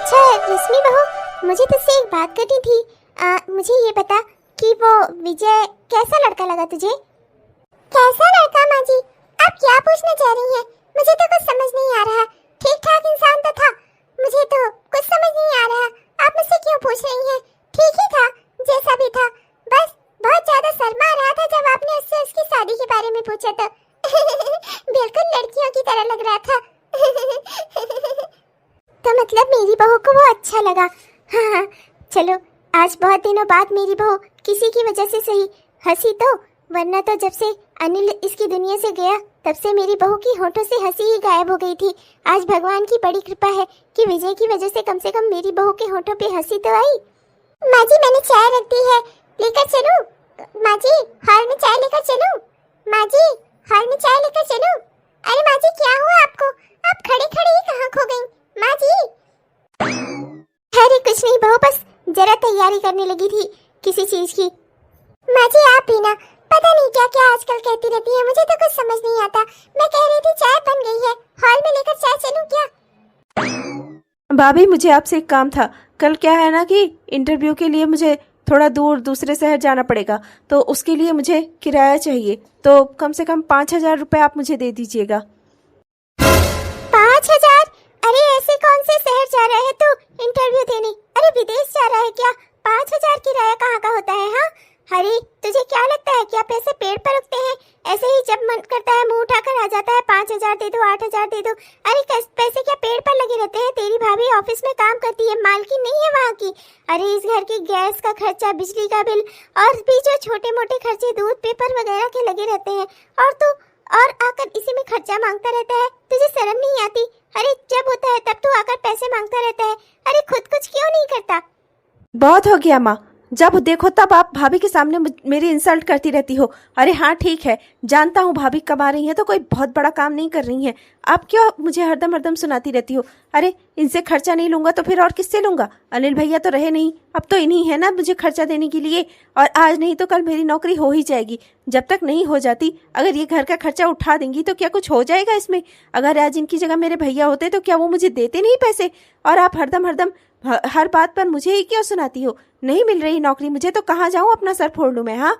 अच्छा रश्मि बहू, मुझे तुझसे एक बात करनी थी। मुझे ये बता कि वो विजय कैसा लड़का लगा तुझे? कैसा लड़का माँ जी? आप क्या पूछना चाह रही हैं? मुझे तो कुछ समझ नहीं आ रहा। ठीक ठाक इंसान तो था, मुझे तो कुछ समझ नहीं आ रहा। आप मुझसे क्यों पूछ रही हैं? ठीक ही था, जैसा भी था। बस बहुत ज्यादा शर्मा रहा था जब आपने उससे उसकी शादी के बारे में पूछा तो बिल्कुल लड़कियों की तरह लग रहा था तो मतलब मेरी बहू को वो अच्छा लगा। हाँ, चलो आज बहुत दिनों बाद मेरी बहू किसी की वजह से सही हंसी तो, वरना तो जब से अनिल इसकी दुनिया से गया तब से मेरी बहू की होठों से हंसी ही गायब हो गई थी। आज भगवान की बड़ी कृपा है कि विजय की वजह से कम मेरी बहू के होठों पे हंसी तो आई। माँ जी मैंने चाय रख दी है, लेकर चलूं? माँ जी हॉल में चाय लेकर चलूं? माँ जी हॉल में चाय लेकर चलूं? अरे माँ जी क्या हुआ आपको? आप खड़े खड़े ही कहाँ खो गई माँ जी? अरे कुछ नहीं बहू, बस जरा तैयारी करने लगी थी किसी चीज की। माँ जी आप भी ना पता नहीं क्या क्या आजकल कहती रहती है, मुझे तो कुछ समझ नहीं आता। मैं कह रही थी चाय बन गई है, हॉल में लेकर चाय चलूं क्या? भाभी मुझे आपसे एक काम था। कल क्या है ना कि इंटरव्यू के लिए मुझे थोड़ा दूर दूसरे शहर जाना पड़ेगा, तो उसके लिए मुझे किराया चाहिए। तो कम से कम 5,000 रुपये आप मुझे दे दीजिएगा। 5,000? अरे ऐसे कौन से शहर जा रहा है तू इंटरव्यू देने? अरे विदेश जा रहा है क्या? 5,000 किराया कहाँ का होता है? हाँ अरे तुझे क्या लगता है क्या पैसे पेड़ पर उगते हैं? ऐसे ही जब मन करता है मुंह उठाकर आ जाता है 5,000 दे दो, 8,000 दे दो। अरे पैसे क्या पेड़ पर लगे रहते हैं? तेरी भाभी ऑफिस में काम करती है, मालकिन नहीं है वहाँ की। अरे इस घर की गैस का खर्चा, बिजली का बिल और भी जो छोटे मोटे खर्चे दूध पेपर वगैरह के लगे रहते हैं, और तू और आकर इसी में खर्चा मांगता रहता है। तुझे शर्म नहीं आती? अरे जब होता है तब तू आकर पैसे मांगता रहता है। अरे खुद कुछ क्यों नहीं करता? बहुत हो गया माँ, जब देखो तब आप भाभी के सामने मेरी इंसल्ट करती रहती हो। अरे हाँ ठीक है, जानता हूँ भाभी कमा रही हैं तो कोई बहुत बड़ा काम नहीं कर रही हैं। आप क्यों मुझे हरदम सुनाती रहती हो? अरे इनसे खर्चा नहीं लूंगा तो फिर और किससे लूंगा? अनिल भैया तो रहे नहीं, अब तो इन्हीं है ना मुझे खर्चा देने के लिए। और आज नहीं तो कल मेरी नौकरी हो ही जाएगी। जब तक नहीं हो जाती, अगर ये घर का खर्चा उठा देंगी तो क्या कुछ हो जाएगा इसमें? अगर आज इनकी जगह मेरे भैया होते तो क्या वो मुझे देते नहीं पैसे? और आप हरदम हर बात पर मुझे ही क्यों सुनाती हो? नहीं मिल रही नौकरी मुझे तो कहाँ जाऊँ अपना सर फोड़ लूं मैं? हाँ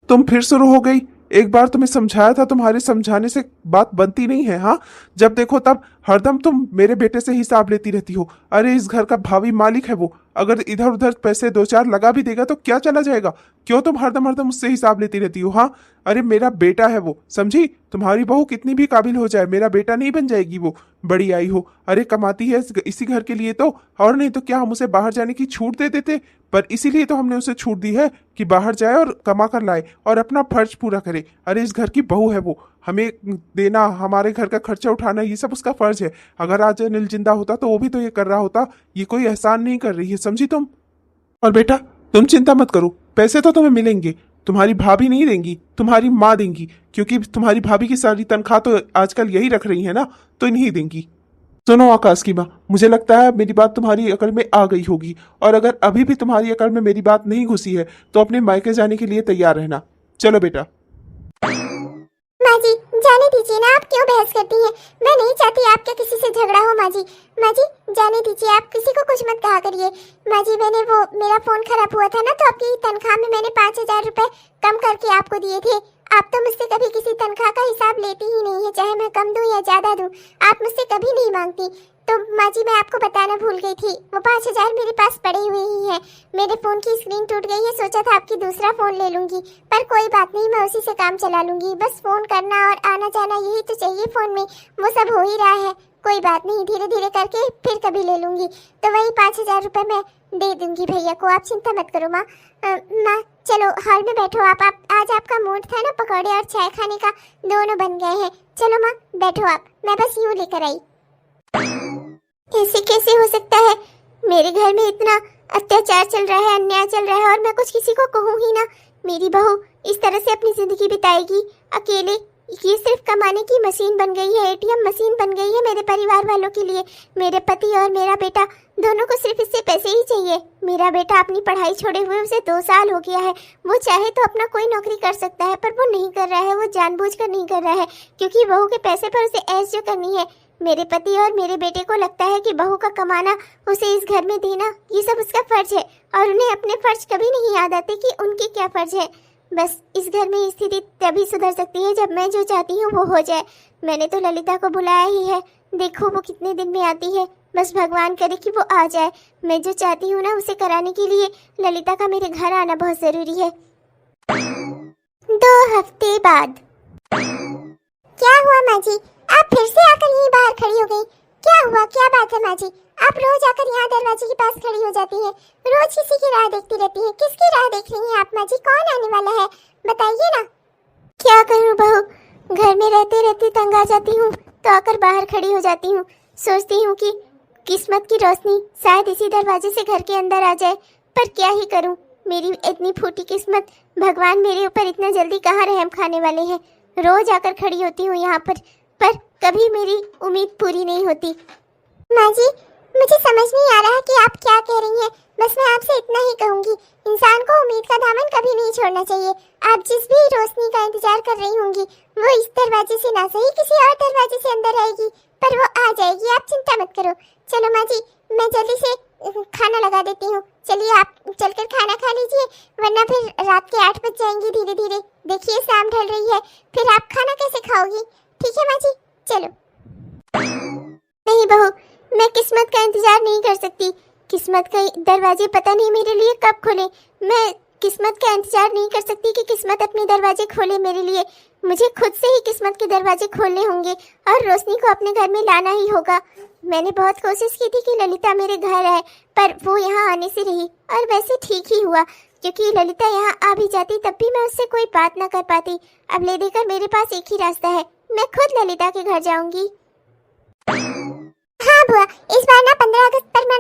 तुम फिर शुरू हो गई। एक बार तुम्हें समझाया था, तुम्हारे समझाने से बात बनती नहीं है। हाँ जब देखो तब हरदम तुम मेरे बेटे से हिसाब लेती रहती हो। अरे इस घर का भावी मालिक है वो, अगर इधर उधर पैसे 2-4 लगा भी देगा तो क्या चला जाएगा? क्यों तुम हरदम उससे हिसाब लेती रहती हो? हाँ अरे मेरा बेटा है वो, समझी? तुम्हारी बहू कितनी भी काबिल हो जाए, मेरा बेटा नहीं बन जाएगी वो, बड़ी आई हो। अरे कमाती है इसी घर के लिए तो, और नहीं तो क्या हम उसे बाहर जाने की छूट दे देते? पर इसीलिए तो हमने उसे छूट दी है कि बाहर जाए और कमा कर लाए और अपना फर्ज पूरा करे। अरे इस घर की बहू है वो, हमें देना, हमारे घर का खर्चा उठाना, ये सब उसका फर्ज है। अगर आज अनिल जिंदा होता तो वो भी तो ये कर रहा होता। ये कोई एहसान नहीं कर रही है, समझी तुम? और बेटा तुम चिंता मत करो, पैसे तो तुम्हें मिलेंगे। तुम्हारी भाभी नहीं देंगी, तुम्हारी माँ देंगी, क्योंकि तुम्हारी भाभी की सारी तनख्वाह तो आजकल यही रख रही है ना, तो इन्हीं देंगी। सुनो आकाश की माँ, मुझे लगता है मेरी बात तुम्हारी अकल में आ गई होगी, और अगर अभी भी तुम्हारी अकल में मेरी बात नहीं घुसी है तो अपने मायके जाने के लिए तैयार रहना। चलो बेटा। माँ जी जाने दीजिए ना, आप क्यों बहस करती हैं? मैं नहीं चाहती आपका किसी से झगड़ा हो माँ जी। माँ जी जाने दीजिए, आप किसी को कुछ मत कहा करिए। माँ जी मेरा फोन खराब हुआ था ना, तो आपकी तनख्वाह में मैंने 5,000 रुपए कम करके आपको दिए थे। आप तो मुझसे कभी किसी तनख्वाह का हिसाब लेती ही नहीं है, चाहे मैं कम दूं या ज्यादा दूं, आप मुझसे कभी नहीं मांगती। तो माँ जी मैं आपको बताना भूल गई थी, वो 5,000 मेरे पास पड़े हुए ही हैं। मेरे फोन की स्क्रीन टूट गई है, सोचा था आपकी दूसरा फोन ले लूंगी, पर कोई बात नहीं, मैं उसी से काम चला लूंगी। बस फोन करना और आना जाना यही तो चाहिए फोन में, वो सब हो ही रहा है। कोई बात नहीं, धीरे धीरे करके फिर कभी ले लूंगी। तो वही 5,000 रुपए मैं दे दूंगी भैया को, आप चिंता मत करो माँ। माँ चलो हॉल में बैठो आप आज आपका मूड था ना पकौड़े और चाय खाने का, दोनों बन गए हैं। चलो माँ बैठो आप, मैं बस यूँ लेकर आई। ऐसे कैसे हो सकता है? मेरे घर में इतना अत्याचार चल रहा है, अन्याय चल रहा है, और मैं कुछ किसी को कहूँ ही ना। मेरी बहू इस तरह से अपनी जिंदगी बिताएगी अकेले? ये सिर्फ कमाने की मशीन बन गई है, एटीएम मशीन बन गई है मेरे परिवार वालों के लिए। मेरे पति और मेरा बेटा दोनों को सिर्फ इससे पैसे ही चाहिए। मेरा बेटा अपनी पढ़ाई छोड़े हुए उसे 2 साल हो गया है। वो चाहे तो अपना कोई नौकरी कर सकता है, पर वो नहीं कर रहा है, वो जानबूझकर नहीं कर रहा है, क्योंकि बहू के पैसे पर उसे ऐश जो करनी है। मेरे पति और मेरे बेटे को लगता है कि बहू का कमाना, उसे इस घर में देना, ये सब उसका फर्ज है और उन्हें अपने फर्ज कभी नहीं याद आते कि उनके क्या फर्ज है। बस इस घर में स्थिति तभी सुधर सकती है जब मैं जो चाहती हूँ वो हो जाए। मैंने तो ललिता को बुलाया ही है, देखो वो कितने दिन में आती है। बस भगवान करे कि वो आ जाए। मैं जो चाहती हूँ ना उसे कराने के लिए ललिता का मेरे घर आना बहुत जरूरी है। 2 हफ्ते बाद। क्या हुआ माँ जी, आप फिर से आकर यहीं बाहर खड़ी हो गई? क्या हुआ, क्या बात है माँ जी? आप रोज आकर यहाँ दरवाजे के पास खड़ी हो जाती हैं, रोज किसी की राह देखती रहती हैं। किसकी राह देख रही हैं आप माँ जी? कौन आने वाला है, बताइए ना। क्या करूँ बहू, घर में रहते रहते तंग आ जाती हूँ तो आकर बाहर खड़ी हो जाती हूँ। सोचती हूँ कि किस्मत की रोशनी शायद इसी दरवाजे से घर के अंदर आ जाए, पर क्या ही करूँ, मेरी इतनी फूटी किस्मत। भगवान मेरे ऊपर इतना जल्दी कहाँ रहम खाने वाले हैं। रोज आकर खड़ी होती हूँ यहाँ पर कभी मेरी उम्मीद पूरी नहीं होती। माँ जी, मुझे समझ नहीं आ रहा कि आप क्या कह रही हैं। बस मैं आपसे इतना ही कहूँगी, इंसान को उम्मीद का दामन कभी नहीं छोड़ना चाहिए। आप जिस भी रोशनी का इंतजार कर रही होंगी वो इस दरवाजे से ना सही किसी और दरवाजे से अंदर आएगी, पर वो आ जाएगी, आप चिंता मत करो। चलो माँ जी, मैं जल्दी से खाना लगा देती हूँ। चलिए आप चलकर खाना खा लीजिए, वरना फिर रात के 8 बज जाएंगे धीरे धीरे। देखिए शाम ढल रही है, फिर आप खाना कैसे खाओगी? ठीक है माँ जी, चलो। नहीं बहू, मैं किस्मत का इंतजार नहीं कर सकती। किस्मत के दरवाजे पता नहीं मेरे लिए कब खोले। मैं किस्मत का इंतजार नहीं कर सकती कि किस्मत अपने दरवाजे खोले मेरे लिए। मुझे खुद से ही किस्मत के दरवाजे खोलने होंगे और रोशनी को अपने घर में लाना ही होगा। मैंने बहुत कोशिश की थी कि ललिता मेरे घर आए, पर वो यहाँ आने से रही, और वैसे ठीक ही हुआ, क्योंकि ललिता यहाँ आ भी जाती तब भी मैं उससे कोई बात ना कर पाती। अब ले देकर मेरे पास एक ही रास्ता है, मैं खुद ललिता के घर जाऊंगी। हाँ बुआ, इस बार ना 15 अगस्त पर मैं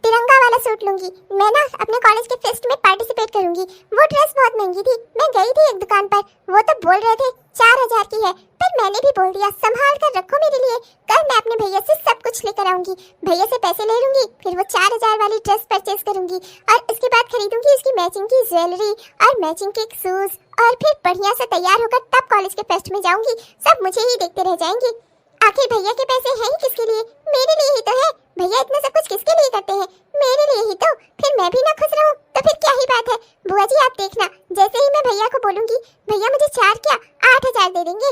तिरंगा वाला सूट लूंगी। मैं ना अपने कॉलेज के फेस्ट में पार्टिसिपेट करूंगी। वो ड्रेस बहुत महंगी थी, मैं गई थी एक दुकान पर, वो तो बोल रहे थे 4000 की है, पर मैंने भी बोल दिया संभाल कर रखो मेरे लिए, कल मैं अपने भैया से सब कुछ लेकर आऊंगी। भैया से पैसे ले लूंगी, फिर वो 4000 वाली ड्रेस परचेज करूंगी और उसके बाद खरीदूंगी उसकी मैचिंग की ज्वेलरी और मैचिंग के शूज, और फिर बढ़िया से तैयार होकर तब कॉलेज के फेस्ट में जाऊंगी। सब मुझे ही देखते रह जाएंगे। आखिर भैया के पैसे हैं ही किसके लिए? मेरे लिए ही तो है। भैया इतना सब कुछ किसके लिए करते हैं? मेरे लिए ही तो। फिर मैं भी ना खुश रहूं तो फिर क्या ही बात है। बुआ जी आप देखना, जैसे ही मैं भैया को बोलूंगी, भैया मुझे 4 क्या 8000 दे देंगे।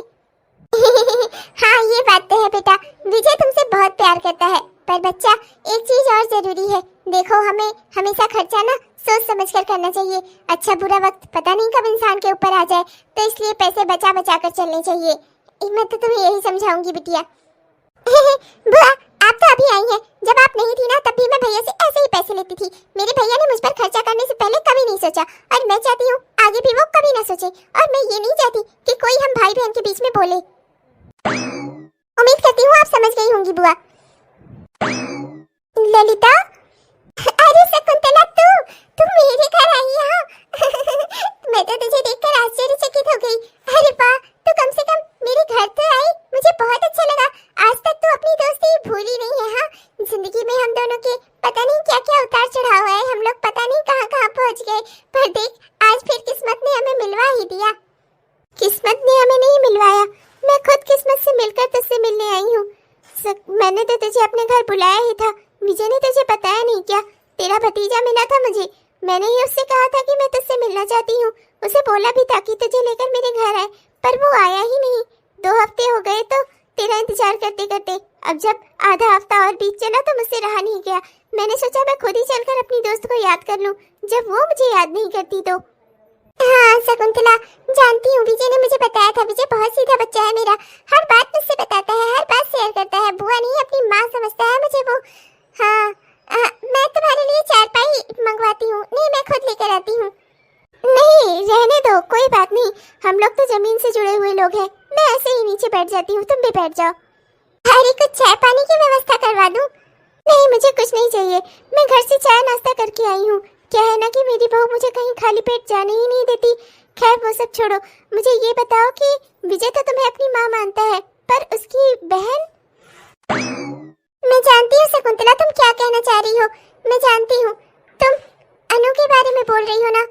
हाँ ये बात तो है बेटा, विजय तुमसे बहुत प्यार करता है, पर बच्चा एक चीज और जरूरी है। देखो हमें हमेशा खर्चा ना सोच समझ कर करना चाहिए। अच्छा बुरा वक्त पता नहीं कब इंसान के ऊपर आ जाए, तो इसलिए पैसे बचा बचा कर चलने चाहिए। मैं तो तुम्हें यही समझाऊंगी बिटिया। बुआ आप तो अभी आई हैं, जब आप नहीं थी ना तब भी मैं भैया से ऐसे ही पैसे लेती थी। मेरे भैया ने मुझ पर खर्चा करने से पहले कभी नहीं सोचा, और मैं चाहती हूँ आगे भी वो कभी ना सोचे, और मैं ये नहीं चाहती कि कोई हम भाई बहन के बीच में बोले। उम्मीद करती हूँ आप समझ गई होंगी बुआ। ललिता, अरे शकुंतला तू मेरे घर आई यहाँ। मैं तो तुझे देखकर आश्चर्यचकित हो गई। अरे वाह, तू कम से कम मेरे घर तो आई, मुझे बहुत अच्छा लगा। आज तक तू अपनी दोस्ती भूली नहीं है। हाँ, जिंदगी में हम दोनों के पता नहीं क्या क्या उतार चढ़ाव है, हम लोग पता नहीं कहाँ कहाँ पहुँच गए, पर देख आज फिर किस्मत ने हमें मिलवा ही दिया। किस्मत ने हमें नहीं मिलवाया, मैं खुद किस्मत से मिलकर तुझसे मिलने आई हूँ। मैंने तो तुझे अपने घर बुलाया ही था, विजय ने तुझे बताया नहीं क्या? तेरा भतीजा मिला था मुझे, मैंने ही उससे कहा था कि मैं तुझसे मिलना चाहती हूँ। उसे बोला भी था कि तुझे लेकर मेरे घर आए, पर वो आया ही नहीं। 2 हफ्ते हो गए तो तेरा इंतजार करते करते, अब जब आधा हफ्ता और बीत चला तो मुझसे रहा नहीं गया। मैंने सोचा मैं खुद ही चलकर अपनी दोस्त को याद कर लूं, जब वो मुझे याद नहीं करती तो। हाँ शकुंतला, जानती हूँ, विजय ने मुझे बताया था। विजय बहुत सीधा बच्चा है मेरा, हर बात मुझसे बताता है, हर बात शेयर करता है। बुआ नहीं अपनी माँ समझता है मुझे वो। हाँ मैं तुम्हारे लिए चारपाई मंगवाती हूँ। नहीं मैं खुद लेकर आती हूँ। नहीं रहने दो, कोई बात नहीं, हम लोग तो जमीन से जुड़े हुए लोग हैं। मैं ऐसे ही नीचे बैठ जाती हूँ, तुम भी बैठ जाओ। अरे कुछ चाय पानी की व्यवस्था करवा दूँ? नहीं मुझे कुछ नहीं चाहिए, मैं घर से चाय नाश्ता करके आई हूँ। क्या है ना कि मेरी बहू मुझे कहीं खाली पेट जाने ही नहीं देती। खैर वो सब छोड़ो, मुझे ये बताओ कि विजय तो तुम्हें अपनी माँ मानता है, पर उसकी बहन? मैं जानती हूँ शकुंतला तुम क्या कहना चाह रही हो, मैं जानती हूँ। तुम अनु के बारे में बोल रही हो ना?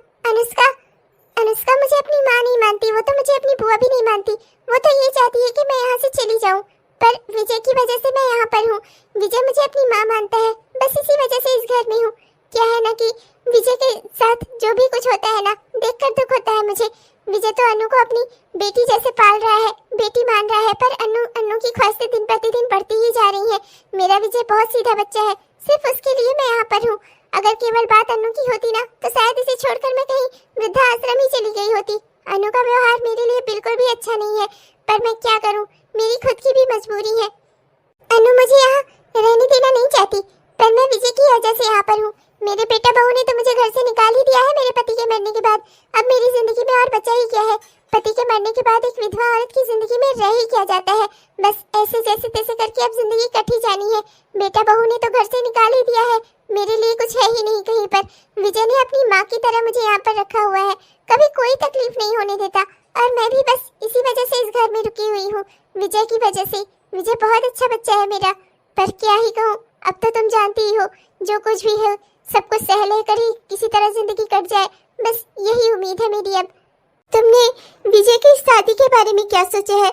अनुष्का मुझे अपनी माँ नहीं मानती, वो तो मुझे अपनी बुआ भी नहीं मानती। वो तो ये चाहती है कि मैं यहाँ से चली जाऊँ। पर विजय की वजह से मैं यहाँ पर हूँ। विजय मुझे अपनी माँ मानता है, बस इसी वजह से इस घर में हूँ। क्या है ना कि विजय के साथ जो भी कुछ होता है ना, देखकर दुख होता है मुझे। विजय तो अनु को अपनी बेटी जैसे पाल रहा है, बेटी मान रहा है, पर अनु की ख्वाहिशें दिन प्रतिदिन बढ़ती ही जा रही है। मेरा विजय बहुत सीधा बच्चा है, सिर्फ उसके लिए मैं यहाँ पर हूँ। अगर केवल बात अनु की होती ना, तो शायद इसे छोड़कर मैं कहीं वृद्धाश्रम ही चली गई होती। अनु का व्यवहार मेरे लिए बिल्कुल भी अच्छा नहीं है, पर मैं क्या करूँ, मेरी खुद की भी मजबूरी है। अनु मुझे यहाँ रहने देना नहीं चाहती, पर मैं विजय की वजह से यहाँ पर हूँ। मेरे बेटा बहू ने तो मुझे घर से निकाल ही दिया है मेरे पति के मरने के बाद। अब मेरी जिंदगी में और बचा ही क्या है। पति के मरने के बाद एक विधवा औरत की जिंदगी में रह ही क्या जाता है। बस ऐसे जैसे तैसे करके अब जिंदगी कट ही जानी है। बेटा बहू ने तो घर से निकाल ही दिया है, मेरे लिए कुछ है ही नहीं कहीं पर। विजय ने अपनी माँ की तरह मुझे यहाँ पर रखा हुआ है, कभी कोई तकलीफ नहीं होने देता, और मैं भी बस इसी वजह से इस घर में रुकी हुई हूँ, विजय की वजह से। विजय बहुत अच्छा बच्चा है मेरा, पर क्या ही कहूँ, अब तो तुम जानती ही हो, जो कुछ भी है सब कुछ सह लेकर ही किसी तरह जिंदगी कट जाए, बस यही उम्मीद है मेरी अब। तुमने विजय की शादी के बारे में क्या सोचा है?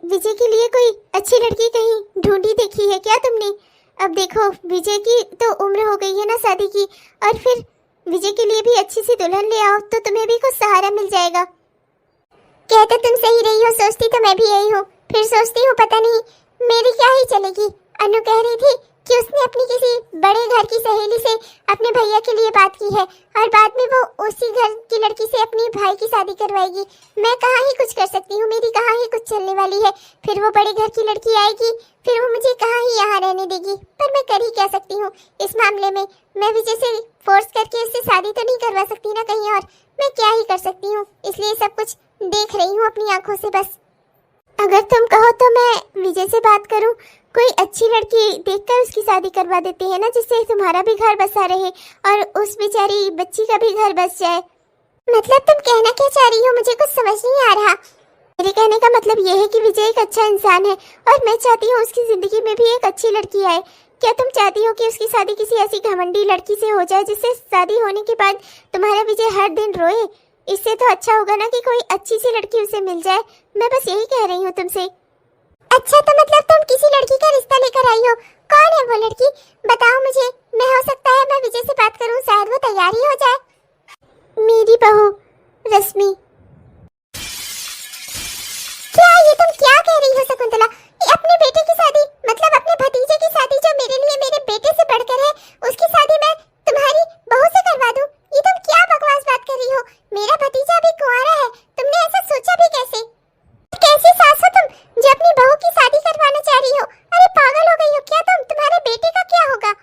विजय के लिए कोई अच्छी लड़की कहीं ढूंढी देखी है क्या तुमने? अब देखो, विजय की तो उम्र हो गई है ना शादी की, और फिर विजय के लिए भी अच्छी सी दुल्हन ले आओ तो तुम्हें भी कुछ सहारा मिल जाएगा। क्या तो तुम सही रही हो, सोचती तो मैं भी यही हूँ, फिर सोचती हूँ पता नहीं मेरी क्या ही चलेगी। अनु कह रही थी कि उसने अपनी किसी बड़े घर की सहेली से अपने भैया के लिए बात की है, और बाद में वो उसी घर की लड़की से अपनी भाई की शादी करवाएगी। मैं कहाँ ही कुछ कर सकती हूँ, मेरी कहाँ ही कुछ चलने वाली है। फिर वो बड़े घर की लड़की आएगी, फिर वो मुझे कहाँ ही यहाँ रहने देगी। पर मैं कर ही क्या सकती हूँ इस मामले में। मैं विजय से फोर्स करके उससे शादी तो नहीं करवा सकती ना कहीं और, मैं क्या ही कर सकती हूँ। इसलिए सब कुछ देख रही हूँ अपनी आंखों से बस। अगर तुम कहो तो मैं विजय से बात करूं, कोई अच्छी लड़की देखकर उसकी शादी करवा देते हैं ना, जिससे तुम्हारा भी घर बसा रहे और उस बेचारी बच्ची का भी घर बस जाए। मतलब तुम कहना क्या चाह रही हो, मुझे कुछ समझ नहीं आ रहा। मेरे कहने का मतलब यह है कि विजय एक अच्छा इंसान है, और मैं चाहती हूँ उसकी जिंदगी में भी एक अच्छी लड़की आए। क्या तुम चाहती हो कि उसकी शादी किसी ऐसी घमंडी लड़की से हो जाए, जिससे शादी होने के बाद तुम्हारा विजय हर दिन रोए? इससे तो अच्छा होगा ना कि कोई अच्छी सी लड़की उसे मिल जाए। मैं बस यही कह रही हूँ तुमसे। अच्छा, तो मतलब तुम किसी लड़की का रिश्ता लेकर आई हो? कौन है वो लड़की, बताओ मुझे। मैं हो सकता है मैं विजय से बात करूँ, शायद वो तैयार ही हो जाए। मेरी बहू रश्मि। क्या ये तुम क्या कह रही हो शकुंतला? अपने बेटे की शादी, मतलब अपने भतीजे की शादी जो मेरे लिए मेरे बेटे से बढ़कर है, उसकी शादी मैं तुम्हारी बहू से करवा दूं? ये तुम क्या बकवास बात कर रही हो? मेरा भतीजा अभी कुंवारा है, तुमने ऐसा सोचा भी कैसे? कैसी सास हो तुम जो अपनी बहू की शादी करवाना चाह रही हो? अरे पागल हो गई हो क्या तुम? तुम्हारे बेटे का क्या होगा?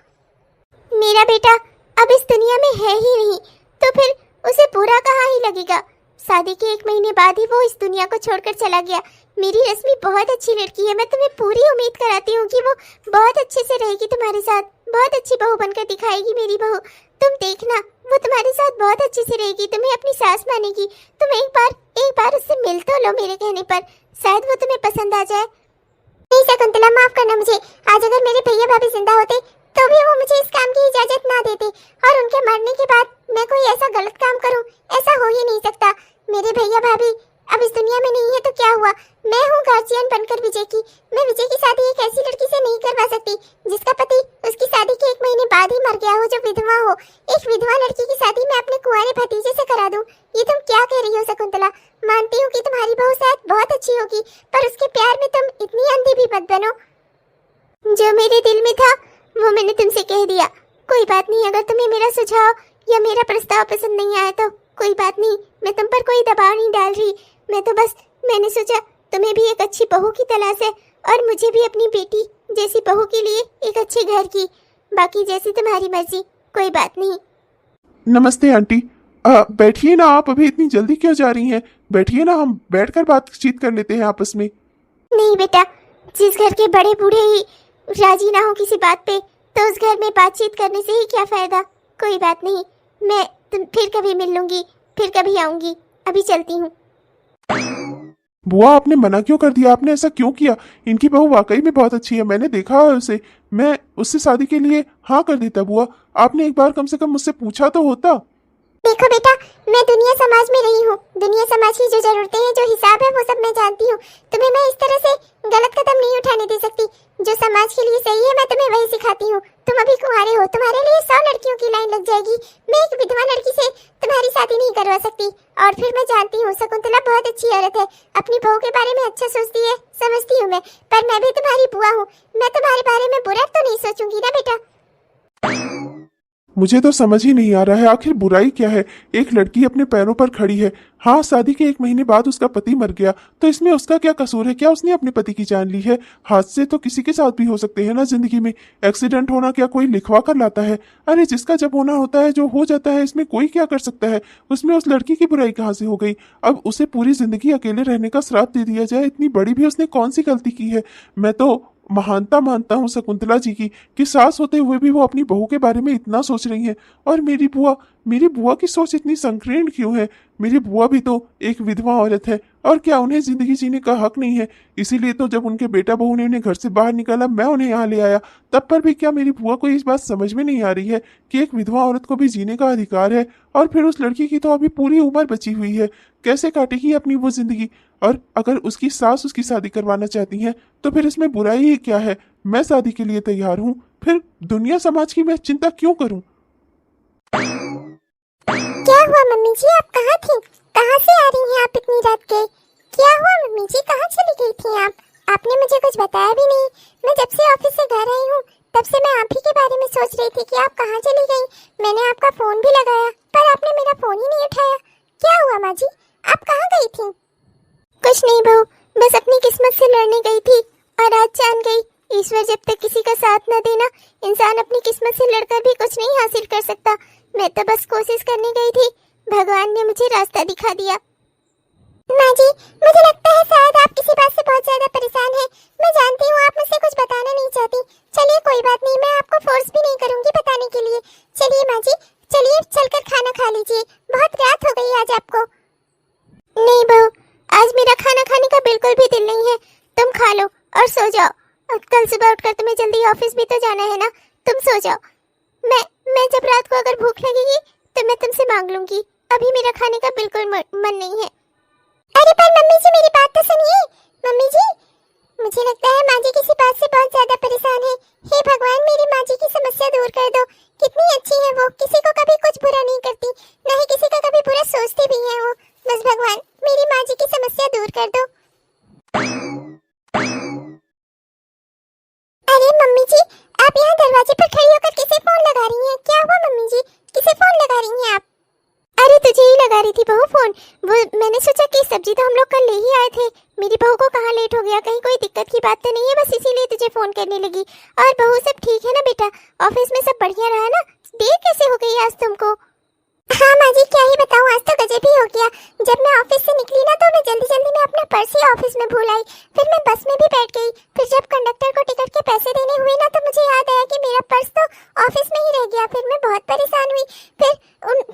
मेरा बेटा अब इस दुनिया में है ही नहीं, तो फिर उसे बुरा कहाँ ही लगेगा। शादी के 1 महीने बाद ही वो इस दुनिया को छोड़कर चला गया। मेरी रश्मि बहुत अच्छी लड़की है, मैं तुम्हें पूरी उम्मीद कराती हूँ कि वो बहुत अच्छे से रहेगी तुम्हारे साथ, बहुत अच्छी बहू बनकर दिखाएगी मेरी बहू। तुम देखना, वो तुम्हारे साथ बहुत अच्छे से रहेगी, तुम्हें अपनी सास मानेगी। तुम एक बार उससे मिल तो लो मेरे कहने पर, शायद वो तुम्हें पसंद आ जाए। नहीं शकुंतला, माफ करना मुझे। आज अगर मेरे भैया भाभी जिंदा होते तो भी वो मुझे इस काम की इजाजत ना देते, और उनके मरने के बाद मैं कोई ऐसा गलत काम करूं, ऐसा हो ही नहीं सकता। मेरे भैया भाभी अब इस दुनिया में नहीं है तो क्या हुआ, मैं हूँ गार्जियन बनकर विजय की। मैं विजय की शादी एक ऐसी लड़की से नहीं करवा सकती जिसका पति उसकी शादी के 1 महीने बाद ही मर गया हो, जो विधवा हो। एक विधवा लड़की की शादी मैं अपने कुंवारे भतीजे से करा दूं? ये तुम क्या कह रही हो शकुंतला? मानती हूँ कि तुम्हारी बहू शायद बहुत अच्छी होगी, पर उसके प्यार में तुम इतनी अंधी भी मत बनो। जो मेरे दिल में था वो मैंने तुमसे कह दिया। कोई बात नहीं, अगर तुम्हें मेरा सुझाव या मेरा प्रस्ताव पसंद नहीं आया तो कोई बात नहीं, मैं तुम पर कोई दबाव नहीं डाल रही। मैंने सोचा तुम्हें भी एक अच्छी बहू की तलाश है, और मुझे भी अपनी बेटी जैसी बहू के लिए एक अच्छे घर की। बाकी जैसी तुम्हारी मर्जी, कोई बात नहीं। नमस्ते आंटी। बैठिए ना, आप अभी इतनी जल्दी क्यों जा रही हैं? बैठिए ना, हम बैठकर बातचीत कर लेते हैं आपस में। नहीं बेटा, जिस घर के बड़े बूढ़े ही राजी ना हो किसी बात पे, तो उस घर में बातचीत करने से ही क्या फायदा। कोई बात नहीं, मैं तुम फिर कभी मिल लूंगी, फिर कभी आऊंगी। अभी चलती हूँ। बुआ, आपने मना क्यों कर दिया? आपने ऐसा क्यों किया? इनकी बहू वाकई में बहुत अच्छी है, मैंने देखा है उसे। मैं उससे शादी के लिए हाँ कर देता बुआ। आपने एक बार कम से कम मुझसे पूछा तो होता। देखो बेटा, मैं दुनिया समाज में रही हूँ, दुनिया समाज की जो जरूरतें हैं, जो हिसाब है, वो सब मैं जानती हूँ। तुम्हें मैं इस तरह से गलत कदम नहीं उठाने दे सकती। जो समाज के लिए सही है मैं तुम्हें वही सिखाती हूँ। तुम अभी कुंवारे हो, तुम्हारे लिए 100 लड़कियों की लाइन लग जाएगी। मैं एक विधवा लड़की से तुम्हारी शादी नहीं करवा सकती। और फिर मैं जानती हूँ शकुंतला बहुत अच्छी औरत है, अपनी बहू के बारे में अच्छा सोचती है, समझती हूँ मैं, पर मैं भी तुम्हारी बुआ हूँ। मैं तुम्हारे बारे में बुरा तो नहीं सोचूंगी ना बेटा। मुझे तो समझ ही नहीं आ रहा है, आखिर बुराई क्या है। एक लड़की अपने पैरों पर खड़ी है। हाँ, शादी के 1 महीने बाद उसका पति मर गया, तो इसमें उसका क्या कसूर है? क्या उसने अपने पति की जान ली है? हादसे तो किसी के साथ भी हो सकते हैं ना जिंदगी में। एक्सीडेंट होना क्या कोई लिखवा कर लाता है? अरे जिसका जब होना होता है, जो हो जाता है, इसमें कोई क्या कर सकता है? उसमें उस लड़की की बुराई कहाँ से हो गई? अब उसे पूरी जिंदगी अकेले रहने का श्राप दे दिया जाए, इतनी बड़ी भी उसने कौन सी गलती की है? मैं तो महानता मानता हूँ शकुंतला जी की कि सास होते हुए भी वो अपनी बहू के बारे में इतना सोच रही हैं। और मेरी बुआ की सोच इतनी संकीर्ण क्यों है? मेरी बुआ भी तो एक विधवा औरत है, और क्या उन्हें जिंदगी जीने का हक नहीं है? इसीलिए तो जब उनके बेटा बहू ने उन्हें घर से बाहर निकाला, मैं उन्हें यहाँ ले आया। तब पर भी क्या मेरी बुआ को इस बात समझ में नहीं आ रही है कि एक विधवा औरत को भी जीने का अधिकार है? और फिर उस लड़की की तो अभी पूरी उम्र बची हुई है, कैसे काटेगी अपनी वो जिंदगी? और अगर उसकी सास उसकी शादी करवाना चाहती हैं, तो फिर इसमें बुराई ही क्या है? मैं शादी के लिए तैयार हूँ, फिर दुनिया समाज की मैं चिंता क्यों करूँ? क्या हुआ मम्मी जी, आप कहाँ थी? कहाँ से आ रही हैं आप इतनी रात के? क्या हुआ मम्मी जी, कहाँ चली गई थी आप? आपने मुझे कुछ बताया भी नहीं। मैं जब से ऑफिस से घर आई हूँ, तब से मैं आप ही के बारे में सोच रही थी कि आप कहाँ चली गई। मैंने आपका फोन भी लगाया, पर आपने मेरा फोन ही नहीं उठाया। क्या हुआ माँ जी, आप कहाँ गई थी? कुछ नहीं बहू, बस अपनी किस्मत से लड़ने गई थी, और आज जान गई ईश्वर जब तक किसी का साथ न देना, इंसान अपनी किस्मत से लड़कर भी कुछ नहीं हासिल कर सकता। मैं तो बस कोशिश करने गई थी, भगवान ने मुझे रास्ता दिखा दिया। माँ जी, मुझे लगता है शायद आप किसी बात से बहुत ज्यादा परेशान हैं। मैं जानती हूँ आप मुझसे कुछ बताना नहीं चाहती। चलिए कोई बात नहीं, मैं आपको फोर्स भी नहीं करूँगी बताने के लिए। चलिए माँ जी, चलिए चलकर खाना खा लीजिए, बहुत रात हो गई आज आपको। नहीं बहू, आज मेरा खाना खाने का बिल्कुल भी दिल नहीं है। तुम खा लो और सो जाओ, और कल सुबह उठकर तुम्हें जल्दी ऑफिस भी तो जाना है ना। तुम सो जाओ, मैं जब रात को अगर भूख लगेगी तो मैं तुमसे मांग लूंगी। अभी मेरा खाने का बिल्कुल मन नहीं है। अरे पर मम्मी जी मेरी बात तो सुनिए। मम्मी जी, मुझे लगता है माँ जी किसी बात से बहुत ज्यादा परेशान है। हे भगवान, मेरी माँ जी की समस्या दूर कर दो। कितनी अच्छी है वो, किसी को कभी कुछ बुरा नहीं करती, न ही किसी का कभी बुरा सोचती भी है वो। बस भगवान मेरी माँ जी की समस्या दूर कर दो। अरे मम्मी जी, आप यहाँ दरवाजे पर खड़ी होकर किसे फोन लगा रही हैं? क्या हुआ मम्मी जी, किसे फोन लगा रही हैं आप? अरे तुझे ही लगा रही थी बहू फोन। वो मैंने सोचा कि सब्जी तो हम लोग कल ले ही आए थे, मेरी बहू को कहाँ लेट हो गया, कहीं कोई दिक्कत की बात तो नहीं है, बस इसीलिए तुझे फोन करने लगी। और बहू सब ठीक है ना बेटा? ऑफिस में सब बढ़िया रहा ना? देर कैसे हो गई आज तुमको? हाँ माँ जी, क्या ही बताऊँ, आज तो गजब ही हो गया। जब मैं ऑफिस से निकली ना, तो मैं जल्दी में अपना पर्स ही ऑफिस में भूल आई। फिर मैं बस में भी बैठ गई। फिर जब कंडक्टर को टिकट के पैसे देने हुए ना, तो मुझे याद आया कि मेरा पर्स तो ऑफिस में ही रह गया। फिर मैं बहुत परेशान हुई। फिर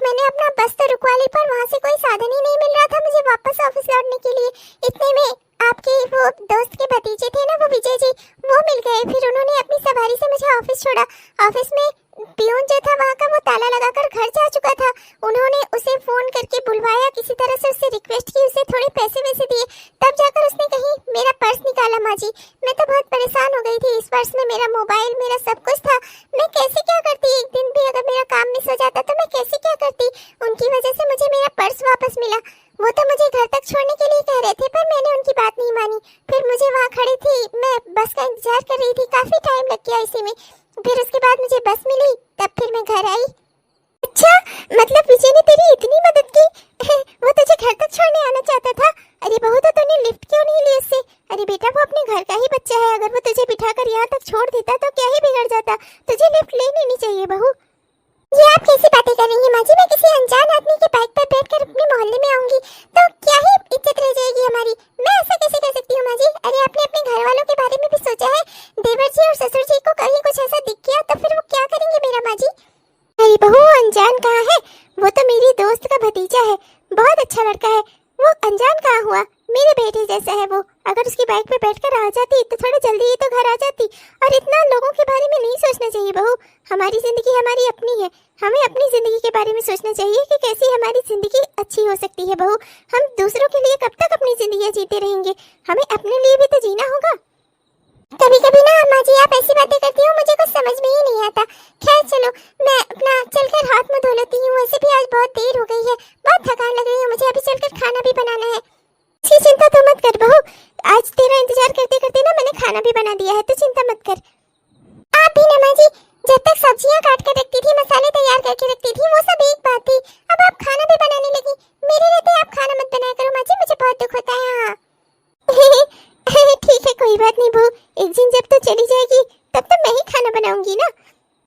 मैंने अपना बस तो रुकवा ली, पर वहाँ से कोई साधन ही नहीं मिल रहा था मुझे वापस ऑफिस लौटने के लिए। इतने में आपके वो दोस्त के भतीजे थे ना, वो विजय जी, वो मिल गए। फिर उन्होंने अपनी सवारी से मुझे ऑफिस छोड़ा। ऑफिस में पियून जो था वहाँ का, वो ताला लगाकर घर जा चुका था। उन्होंने उसे फोन करके बुलवाया, किसी तरह से उससे रिक्वेस्ट की, उसे थोड़े पैसे वैसे दिए, तब जाकर उसने कहीं मेरा पर्स निकाला। माँ जी, मैं तो बहुत परेशान हो गई थी। इस पर्स में मेरा मोबाइल, मेरा सब कुछ था। मैं कैसे क्या करती? एक दिन भी अगर मेरा काम मिस हो जाता तो मैं कैसे क्या करती? उनकी वजह से मुझे मेरा पर्स वापस मिला। वो तो मुझे घर तक छोड़ने के लिए कह रहे थे, पर मैंने उनकी बात नहीं मानी। फिर मुझे वहाँ खड़ी थी, मैं बस का इंतजार कर रही थी, काफी टाइम लग गया इसी में। फिर उसके बाद मुझे बस मिली, तब फिर मैं घर आई। अच्छा, मतलब विजय ने तेरी इतनी मदद की? वो तुझे घर तक छोड़ने आना चाहता था? अरे बहू, तो तूने लिफ्ट क्यों नहीं ली उससे? अरे बेटा, वो अपने घर का ही बच्चा है, अगर वो तुझे बिठाकर यहाँ तक छोड़ देता तो क्या ही बिगड़ जाता। तुझे लिफ्ट ले लेनी चाहिए बहू। ये आप कैसी बातें कर रही हैं माँ जी? मैं किसी अनजान आदमी के बाइक पर बैठकर अपने मोहल्ले में आऊंगी तो क्या ही इज्जत रह जाएगी हमारी? मैं ऐसा कैसे कर सकती हूँ माँ जी? अरे आपने अपने घर वालों के बारे में भी सोचा है? देवर जी और ससुर जी को कहीं कुछ ऐसा दिख गया तो फिर वो क्या करेंगे मेरा? माँ जी, अरे बहू, अनजान कहाँ है? वो तो मेरी दोस्त का भतीजा है, बहुत अच्छा लड़का है। वो अनजान कहाँ हुआ? मेरे बेटे जैसा है वो। अगर उसकी बाइक पे बैठकर आ जाती तो थोड़ा जल्दी ही तो घर आ जाती। और इतना लोगों के बारे में नहीं सोचना चाहिए बहू। हमारी जिंदगी हमारी अपनी है, हमें अपनी जिंदगी के बारे में सोचना चाहिए कि कैसी हमारी जिंदगी अच्छी हो सकती है बहू। हम दूसरों के लिए कब तक अपनी जिंदगी जीते रहेंगे? हमें अपने लिए भी तो जीना होगा। कभी कभी ना अम्मा जी आप ऐसी बातें करती हो, मुझे कुछ समझ में ही नहीं आता। खैर चलो, मैं अपना चलकर हाथ मुंह धो लेती हूँ। वैसे भी आज बहुत देर हो गई है, बहुत थकान लग रही है मुझे। अभी चलकर खाना भी बनाना है। इसकी चिंता तो मत कर बहू, आज तेरा इंतजार करते करते ना मैंने खाना भी बना दिया है, तो चिंता मत कर। आप भी ना माँ जी, जब तक सब्जियां काट कर रखती थी, मसाले तैयार करके रखती थी, वो सब एक बात थी। अब आप खाना भी बनाने लगी। मेरे रहते आप खाना मत बनाया करो माँ जी, मुझे बहुत दुख होता है। हाँ ठीक है, कोई बात नहीं बहू। एक दिन जब तो चली जाएगी तब तो मैं ही खाना बनाऊंगी ना।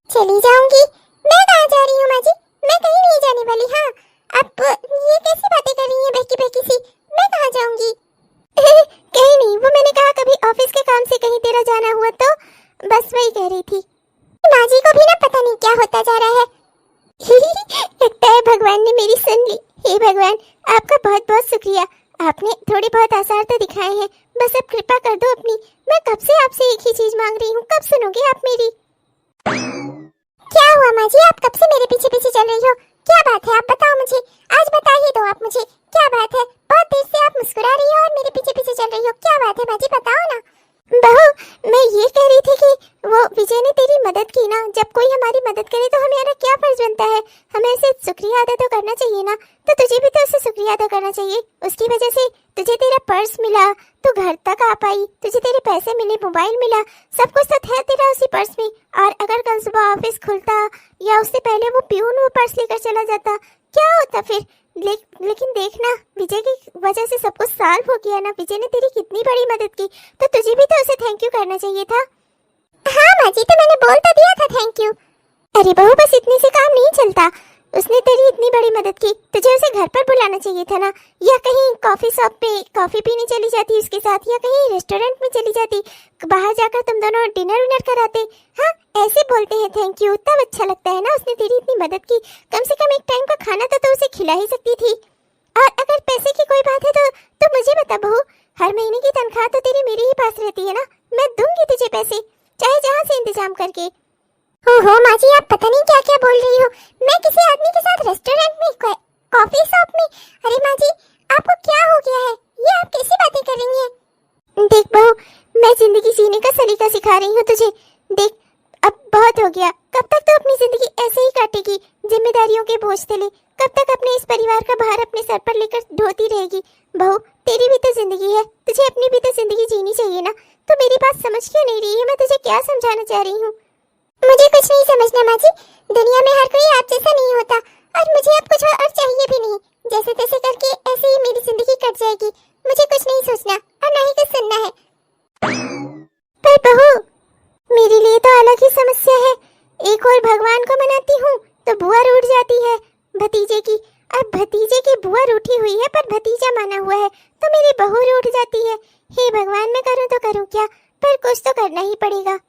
चली जाऊंगी? मैं कहाँ जा रही हूँ माँ जी? मैं कहीं नहीं जाने वाली। हाँ, आप ये कैसी बातें कर रही हैं बहकी बहकी सी? मैं कहाँ जाऊंगी? कहीं नहीं, वो मैंने कहा कभी ऑफिस के काम से कहीं तेरा जाना हुआ तो बस वही कह रही थी। माँ जी को भी ना पता नहीं क्या होता जा रहा है। लगता है भगवान ने मेरी सुन ली। हे भगवान, आपका बहुत बहुत शुक्रिया। आपने थोड़े बहुत आसार तो दिखाए हैं, बस अब कृपा कर दो अपनी। मैं कब से आपसे एक ही चीज मांग रही हूँ, कब सुनोगे आप मेरी? क्या हुआ माँ जी, आप कब से मेरे पीछे पीछे चल रही हो? क्या बात है, आप बताओ मुझे। आज बता ही दो आप मुझे, क्या बात है? बहुत देर से आप मुस्कुरा रही हो और मेरे पीछे पीछे चल रही हो, क्या बात है माँ जी, बताओ ना। बहू, मैं ये कह रही थी कि वो विजय ने तेरी मदद की ना। जब कोई हमारी मदद करे तो हमारा क्या फर्ज बनता है? हमें उसे शुक्रिया अदा तो करना चाहिए ना। तो तुझे भी तो उसे शुक्रिया अदा करना चाहिए। उसकी वजह से तुझे तेरा पर्स मिला, तू घर तक आ पाई, तुझे तेरे पैसे मिले, मोबाइल मिला, सब कुछ तो था तेरा उसी पर्स में। और अगर कल सुबह ऑफिस खुलता या उससे पहले वो प्यून वो पर्स लेकर चला जाता, क्या होता फिर? लेकिन देखना, विजय की वजह से सब कुछ सॉल्व हो गया ना। विजय ने तेरी कितनी बड़ी मदद की, तो तुझे भी तो उसे थैंक यू करना चाहिए था। हाँ माँ जी, तो मैंने बोल तो दिया था थैंक यू। अरे बहू, बस इतने से काम नहीं चलता। उसने तेरी इतनी बड़ी मदद की, तुझे उसे घर पर बुलाना चाहिए था ना, या कहीं कॉफी शॉप पे कॉफी पीने चली जाती उसके साथ, या कहीं रेस्टोरेंट में चली जाती, बाहर जाकर तुम दोनों डिनर विनर कराते। हाँ, ऐसे बोलते हैं थैंक यू, तब अच्छा लगता है ना। उसने तेरी इतनी मदद की, कम से कम एक टाइम का खाना तो उसे खिला ही सकती थी। और अगर पैसे की कोई बात है तो मुझे बता बहू, हर महीने की तनख्वाह तो तेरी मेरे ही पास रहती है ना। मैं दूंगी तुझे पैसे, चाहे जहाँ से इंतजाम करके। ओहो माँ जी, आप पता नहीं क्या क्या बोल रही हो। मैं किसी आदमी के साथ रेस्टोरेंट में, कॉफी शॉप में? अरे माँ जी, आपको क्या हो गया है? ये आप कैसी बातें कर रही हैं? देख बहू, मैं जिंदगी जीने का सलीका सिखा रही हूँ तुझे। देख, अब बहुत हो गया। कब तक तो अपनी जिंदगी ऐसे ही काटेगी, जिम्मेदारियों के बोझ तले? कब तक अपने इस परिवार का भार अपने सर पर लेकर ढोती रहेगी? बहू, तेरी भी तो जिंदगी है, तुझे अपनी भी तो जिंदगी जीनी चाहिए ना। तो मेरी बात समझ क्यों नहीं रही है? मैं तुझे क्या समझाना चाह रही हूँ? मुझे कुछ नहीं समझना माँ जी। दुनिया में हर कोई आप जैसा नहीं होता, और मुझे अब कुछ और चाहिए भी नहीं। जैसे तैसे करके ऐसे ही मेरी जिंदगी कट जाएगी। मुझे कुछ नहीं सोचना और ना ही कुछ सुनना है। पर बहू, मेरे लिए तो अलग ही समस्या है। एक और भगवान को मनाती हूँ तो बुआ रूठ जाती है भतीजे की। अब भतीजे की बुआ रूठी हुई है पर भतीजा माना हुआ है, तो मेरी बहू रूठ जाती है। हे भगवान, मैं करूँ तो करूँ क्या? पर कुछ तो करना ही पड़ेगा।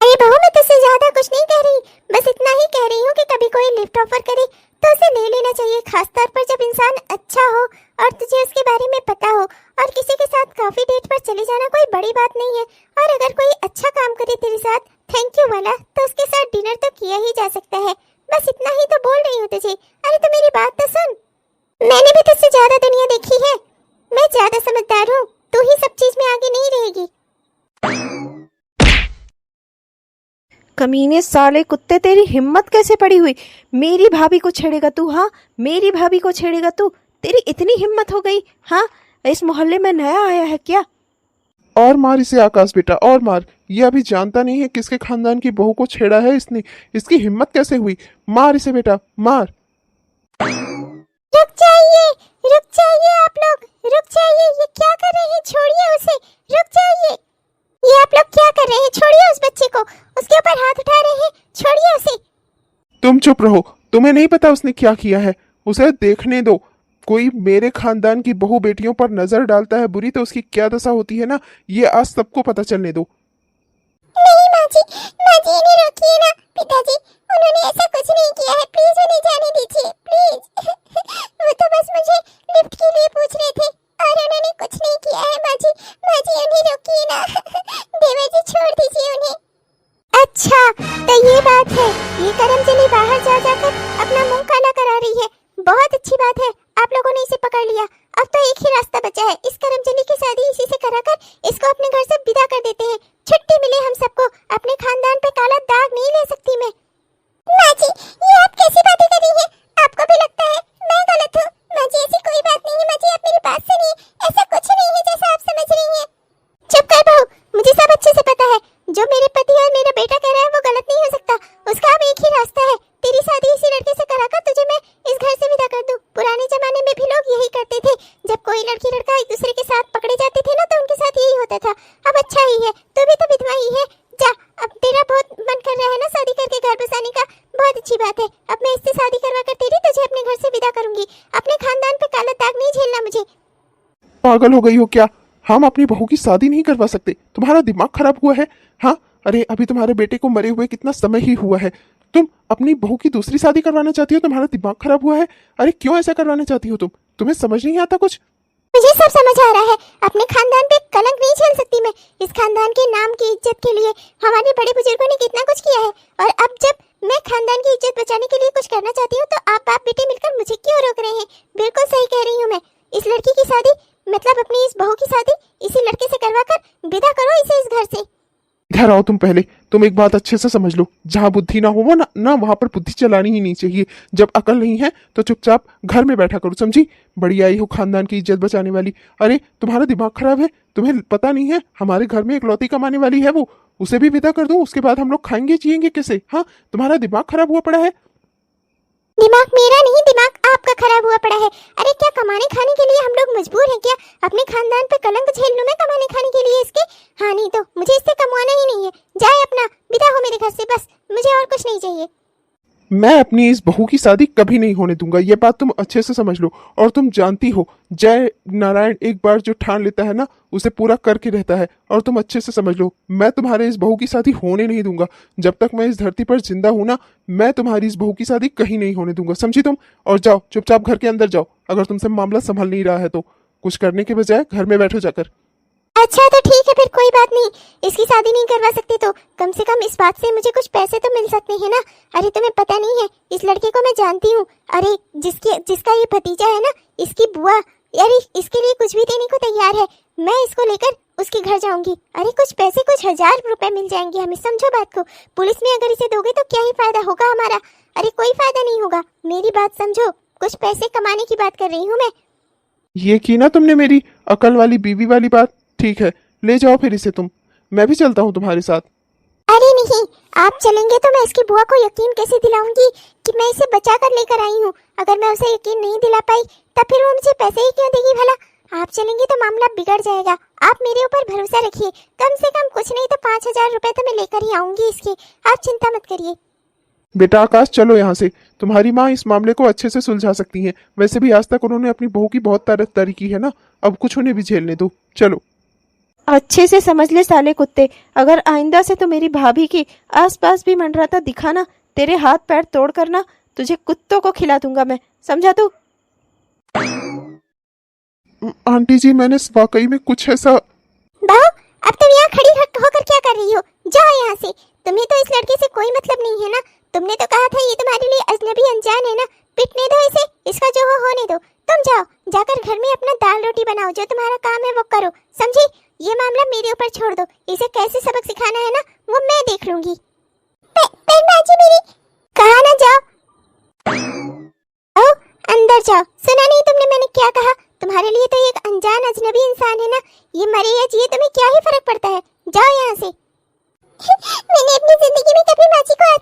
अरे बहू, मैं तुझसे ज्यादा कुछ नहीं कह रही, बस इतना ही कह रही हूँ कि कभी कोई लिफ्ट ऑफर करे तो उसे ले लेना चाहिए, खासतौर पर जब इंसान अच्छा हो और तुझे उसके बारे में पता हो। और किसी के साथ काफी डेट पर चले जाना कोई बड़ी बात नहीं है। और अगर कोई अच्छा काम करे तेरे साथ थैंक यू वाला, तो उसके साथ डिनर तो किया ही जा सकता है। बस इतना ही तो बोल रही हूँ तुझे। अरे तो मेरी बात तो सुन, मैंने भी तुझसे ज्यादा दुनिया देखी है, मैं ज्यादा समझदार हूँ, तू ही सब चीज में आगे नहीं रहेगी। कमीने साले कुत्ते, तेरी हिम्मत कैसे पड़ी हुई? मेरी भाभी को छेड़ेगा तू? हाँ, मेरी भाभी को छेड़ेगा तू? तेरी इतनी हिम्मत हो गई? हाँ, इस मोहल्ले में नया आया है क्या? और मार इसे आकाश बेटा, और मार। ये अभी जानता नहीं है किसके खानदान की बहू को छेड़ा है इसने। इसकी हिम्मत कैसे हुई? मार इसे बेटा, मार। रुक जाइए आप लोग, रुक जाइए। ये क्या कर रहे हैं? छोड़िए उसे, रुक जाइए। ये आप लोग क्या कर रहे हैं? छोड़िए उस बच्चे को, उसके ऊपर हाथ उठा रहे हैं, छोड़िए उसे। तुम चुप रहो, तुम्हें नहीं पता उसने क्या किया है? उसे देखने दो। कोई मेरे खानदान की बहू बेटियों पर नजर डालता है बुरी, तो उसकी क्या दशा होती है ना, ये आज सबको पता चलने दो। नहीं माँ जी, इन्हें रोकिए ना। पिताजी, उन्होंने ऐसा कुछ नहीं किया है, प्लीज उन्हें जाने दीजिए, प्लीज। वो तो बस मुझे लिफ्ट के लिए पूछ रहे थे और उन्होंने कुछ तो ये बात है, ये करमजली बाहर जा जाकर अपना मुंह काला करा रही है। बहुत अच्छी बात है, आप लोगों ने इसे पकड़ लिया। अब तो एक ही रास्ता बचा है, इस करमजली की शादी इसी से कराकर इसको अपने घर से विदा कर देते हैं। छुट्टी मिले हम सबको, अपने खानदान पे काला दाग नहीं ले सकती मैं। माँ जी, ये आप कैसी बातें कर रही हैं? आपको भी लगता है मैं गलत हूँ? माँ जी, ऐसी कोई बात नहीं है। माँ जी, आप मेरी बात सुनिए, ऐसा कुछ नहीं है जैसा आप समझ रही हैं। चुप कर बहू, मुझे सब अच्छे से पता है। जो मेरे पति और मेरा बेटा कह रहा है वो गलत नहीं हो सकता। उसका अब एक ही रास्ता है, तेरी शादी इसी लड़के से कराकर तुझे मैं इस घर से विदा कर दूं। पुराने जमाने में भी लोग यही करते थे, जब कोई लड़की लड़का एक दूसरे के साथ पकड़े जाते थे ना, तो उनके साथ यही होता था। अब अच्छा ही है, तू भी तो विधवा ही है। जा, अब तेरा बहुत मन कर रहा है ना शादी करके घर बसाने का, बहुत अच्छी बात है। अब मैं इससे शादी करवा कर तेरी तुझे अपने घर से विदा करूंगी। अपने खानदान पे काला दाग नहीं झेलना मुझे। पागल हो गई हो क्या? हम अपनी बहू की शादी नहीं करवा सकते? तुम्हारा दिमाग खराब हुआ है? हाँ, अरे अभी तुम्हारे बेटे को मरे हुए कितना समय ही हुआ है, तुम अपनी बहू की दूसरी शादी करवाना चाहती हो? तुम्हारा दिमाग खराब हुआ है? अरे क्यों ऐसा करवाना चाहती हो तुम? तुम्हें समझ नहीं आता कुछ? मुझे सब समझ आ रहा है, अपने खानदान पे कलंक नहीं झेल सकती मैं। इस खानदान के नाम की इज्जत के लिए हमारे बड़े बुजुर्गों ने कितना कुछ किया है, और अब जब मैं खानदान की इज्जत बचाने के लिए कुछ करना चाहती हूँ तो आप बाप बेटे मिलकर मुझे क्यों रोक रहे हैं? बिल्कुल सही कह रही हूँ मैं। इस लड़की की शादी, मतलब अपनी इस बहू की शादी इसी लड़के से करवाकर विदा करो इसे इस घर से। इधर आओ तुम पहले। तुम एक बात अच्छे से समझ लो, जहाँ बुद्धि ना हो वो ना वहां पर बुद्धि चलानी ही नहीं चाहिए। जब अकल नहीं है तो चुपचाप घर में बैठा करो, समझी? बड़ी आई हो खानदान की इज्जत बचाने वाली। अरे तुम्हारा दिमाग खराब है, तुम्हें पता नहीं है हमारे घर में इकलौती कमाने वाली है वो, उसे भी विदा कर दूं, उसके बाद हम लोग खाएंगे जिएंगे कैसे? हाँ, तुम्हारा दिमाग खराब हुआ पड़ा है। दिमाग मेरा नहीं, दिमाग आपका खराब हुआ पड़ा है। अरे क्या कमाने खाने के लिए हम लोग मजबूर हैं क्या? अपने खानदान पे कलंक झेल लूं मैं कमाने खाने के लिए इसके? हाँ, नहीं तो मुझे इससे कमाना ही नहीं है। जाए अपना, विदा हो मेरे घर से, बस मुझे और कुछ नहीं चाहिए। मैं अपनी इस बहू की शादी कभी नहीं होने दूंगा, ये बात तुम अच्छे से समझ लो। और तुम जानती हो, जय नारायण एक बार जो ठान लेता है ना उसे पूरा करके रहता है। और तुम अच्छे से समझ लो, मैं तुम्हारे इस बहू की शादी होने नहीं दूंगा। जब तक मैं इस धरती पर जिंदा हूं ना, मैं तुम्हारी इस बहू की शादी कहीं नहीं होने दूंगा, समझी तुम? और जाओ चुपचाप घर के अंदर जाओ, अगर तुमसे मामला संभल नहीं रहा है तो। कुछ करने के बजाय घर में बैठो जाकर। अच्छा तो ठीक है, फिर कोई बात नहीं। इसकी शादी नहीं करवा सकते तो कम से कम इस बात से मुझे कुछ पैसे तो मिल सकते हैं ना। अरे तुम्हें पता नहीं है, इस लड़के को मैं जानती हूँ। अरे जिसका ये भतीजा है ना, इसकी बुआ, अरे इसके लिए कुछ भी देने को तैयार है। मैं इसको लेकर उसके घर जाऊंगी। अरे कुछ पैसे, कुछ 1000 रुपए मिल जाएंगे हमें, समझो बात को। पुलिस में अगर इसे दोगे तो क्या ही फायदा होगा हमारा? अरे कोई फायदा नहीं होगा, मेरी बात समझो। कुछ पैसे कमाने की बात कर रही हूँ मैं। ये की ना तुमने मेरी अकल वाली बीवी वाली बात। ठीक है, ले जाओ फिर इसे तुम, मैं भी चलता हूँ तुम्हारे साथ। अरे नहीं, आप चलेंगे तो मैं इसकी बुआ को यकीन कैसे दिलाऊंगी कि मैं इसे बचा कर लेकर आई हूँ? अगर मैं उसे यकीन नहीं दिला पाई तब फिर वो मुझे पैसे ही क्यों देगी भला? आप चलेंगे तो मामला बिगड़ जाएगा। आप मेरे ऊपर भरोसा रखिए, कम से कम कुछ नहीं तो 5000 रुपए तो मैं लेकर ही आऊंगी इसके। आप चिंता मत करिए। बेटा आकाश, चलो यहाँ से। तुम्हारी माँ इस मामले को अच्छे से सुलझा सकती हैं। वैसे भी आज तक उन्होंने अपनी बहू की बहुत तारीफदारी की है ना, अब कुछ उन्हें भी झेलने दो। चलो। अच्छे से समझ ले साले कुत्ते, अगर आइंदा से तो मेरी भाभी की आसपास भी मंडराता दिखा ना, तेरे हाथ पैर तोड़ करना तुझे कुत्तों को खिला दूंगा मैं, समझा तू? आंटी जी, मैंने वाकई में कुछ ऐसा। बहू, अब तुम यहाँ खड़ी होकर क्या कर रही हो? जाओ यहाँ से। तुम्हें तो इस लड़के से कोई मतलब नहीं है ना। तुमने तो कहा था ये तुम्हारे लिए अजनबी अनजान है ना। पिटने दो इसे, इसका जो हो होने दो। तुम जाओ, जाकर घर में अपना दाल रोटी बनाओ, जो तुम्हारा काम है वो करो, समझी? ये मामला मेरे ऊपर छोड़ दो। इसे कैसे सबक सिखाना है ना वो मैं देख लूंगी। पर माँ जी मेरी, कहा ना जाओ। ओ, अंदर जाओ। सुना नहीं तुमने मैंने क्या कहा? तुम्हारे लिए तो एक अनजान अजनबी इंसान है ना, ये मरे या जिए तुम्हें क्या ही फर्क पड़ता है? जाओ यहाँ से। मैंने अपनी जिंदगी में कभी माँ जी को आज